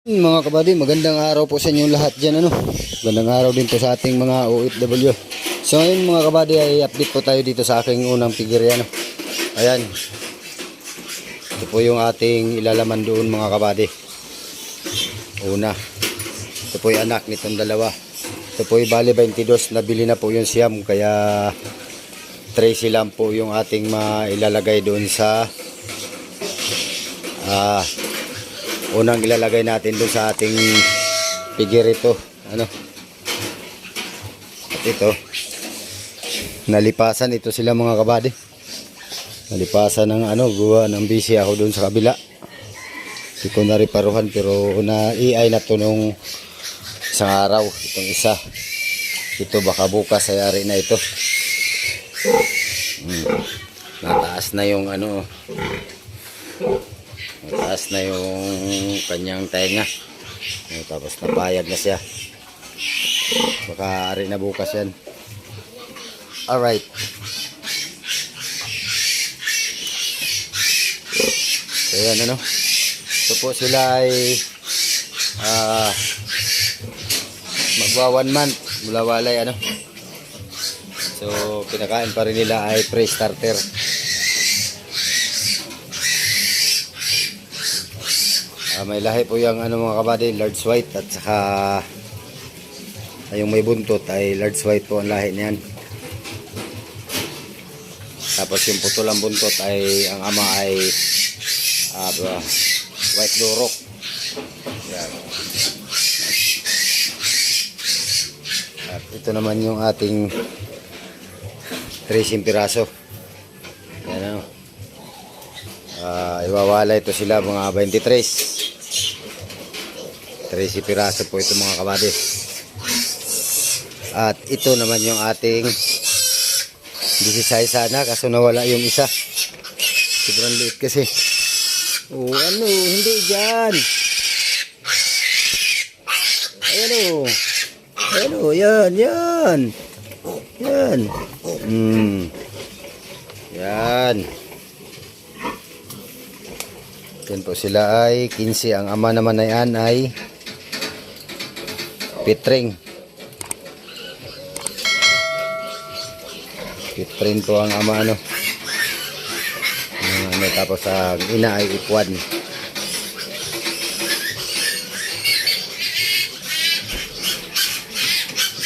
Mga kabady, magandang araw po sa inyo lahat dyan. Magandang araw din po sa ating mga OFW. So ngayon mga kabady ay update po tayo dito sa aking unang pigirya. Ayan. Ito po yung ating ilalaman doon mga kabady. Una. Ito po yung anak nitong dalawa. Ito po yung bali 22. Nabili na po yung siyam. Kaya 13 lang po yung ating mailalagay doon sa unang ilalagay natin doon sa ating pigirito. At ito, nalipasan ito sila mga kabady. Nalipasan ng gawa ng busy ako doon sa kabila. Hindi ko nariparuhan pero na-iay na to nung isang araw. Itong isa. Ito baka bukas ay ari na ito. Nataas na yung mataas na yung kanyang tainga. Tapos napayag na siya. Baka ari na bukas yan. Alright. So yan ito po sila ay magwa 1 month mula walay So pinakain pa rin nila ay pre-starter. May lahi po yung mga kabady, large white at saka yung may buntot ay large white po ang lahi niyan. Tapos yung putulang buntot ay ang ama ay white durok. Yan. At ito naman yung ating 13 piraso. Yan iwawala ito sila mga 23. 13 piraso po ito mga kabady. At ito naman yung ating 16 sana kaso nawala yung isa. Sobrang liit kasi. Hindi dyan. Yan. Yan. Yan po sila ay 15. Ang ama naman na yan ay pitring. Pitring po ang ama tapos ang ina ay ipwan.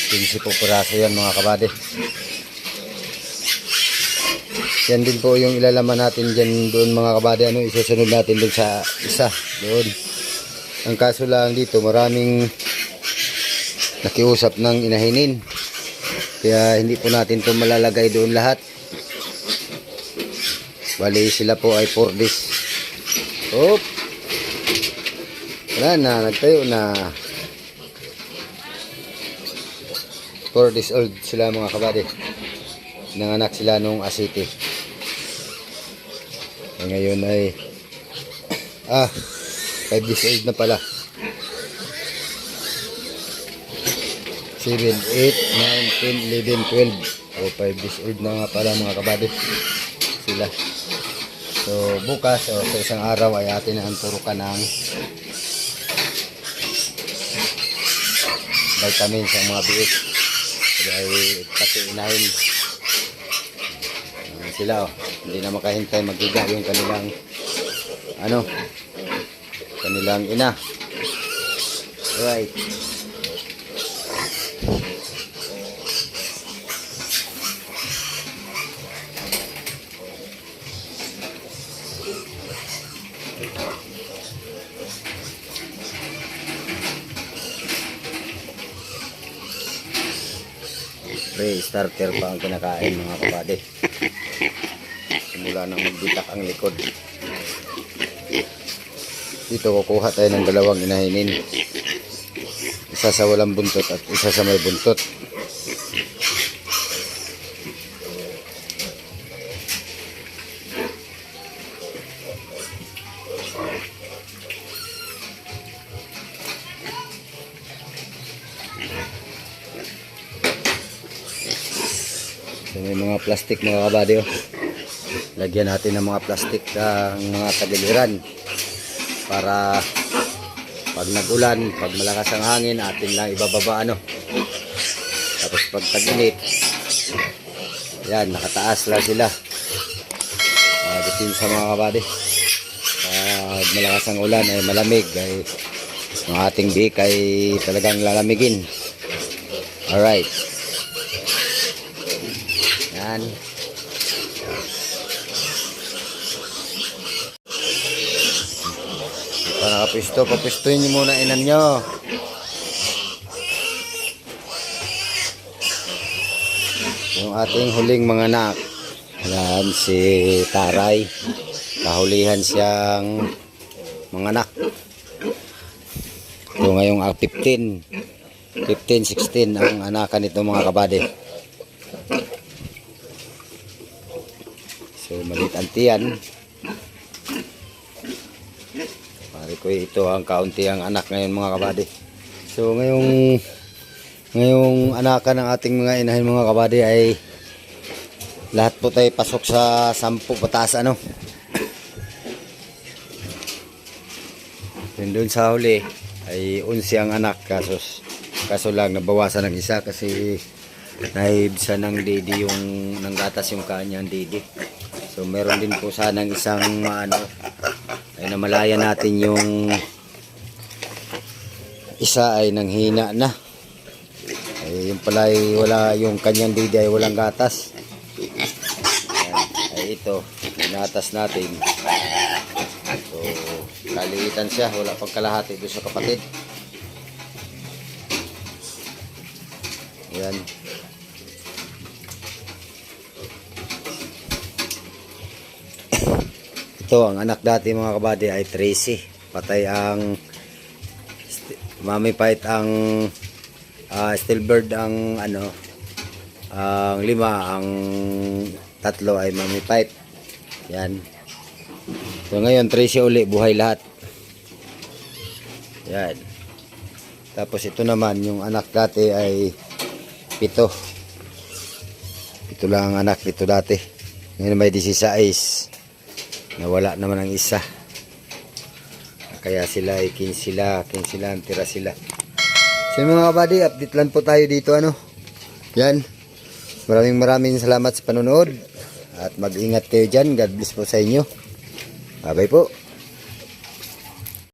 Pinsi po piraso yan mga kabady. Yan din po yung ilalaman natin dyan doon mga kabady. Isusunod natin doon sa isa doon. Ang kaso lang dito maraming nakiusap ng inahinin. Kaya hindi po natin ito malalagay doon lahat. Bali sila po ay 4 days. Wala na, nagtayo na. 4 days old sila mga kabady. Nanganak sila nung asiti. Ngayon ay 5 days old na pala. 7, 8, 9, 10, 11, 12. 5 days old na nga pala mga kabady sila. So bukas sa isang araw ay atin na turukan ng vitamin sa mga biik. Kaya ay pati inahin sila hindi na makahintay maghiga yung kanilang kanilang ina. Right. Pre-starter pa ang kinakain mga kabady. Simula nang magbitak ang likod. Dito kukuha tayo ng dalawang inahinin. Isa sa walang buntot at isa sa may buntot. So, may mga plastic mga kabady lagyan natin ng mga plastic ng mga tagiliran para Pag nag-ulan, pag malakas ang hangin, atin lang ibababa ano. Tapos pag tag-init, yan, nakataas lang sila. Depende sa mga kabady. Pag malakas ang ulan ay malamig, ay ang ating bik ay talagang lalamigin. Alright. Yan. Ito nakapisto, papistuin nyo muna inan nyo. Yung ating huling mga anak. Yan si Taray. Kahulihan siyang mga anak. Ito ngayong 15, 16 ang anakan nito mga kabady. So maliit ang tiyan. Pare ko ito ang kaunti ang anak ngayon mga kabady. So ngayong anakan ng ating mga inahin mga kabady ay lahat po tayo pasok sa 10 pataas ano. Doon sa huli ay 11 ang anak, kaso lang nabawasan ng isa kasi naibsa ng didi yung ng gatas yung kanyang didi. So meron din po sanang isang ano ay namalaya natin yung isa ay nanghina na. Ay yung pala ay wala, yung kanyang didi ay walang gatas. Ayan, ay ito ginatas natin. So kaliitan siya, wala pang kalahati doon sa kapatid. Yan. Ito ang anak dati mga kabady ay Tracy. Patay ang Mami Fight ang Stillbird ang ano ang 5, ang 3 ay Mami Fight. Yan. So ngayon Tracy uli, buhay lahat. Yan. Tapos ito naman yung anak dati ay 7. Ito lang ang anak dito dati. Ngayon may 16. Nawala naman ang isa. Kaya sila ay 15 lang tira sila. So mga kabady, update lang po tayo dito ano. Yan. Maraming salamat sa panonood. At mag-ingat kayo dyan. God bless po sa inyo. Bye-bye po.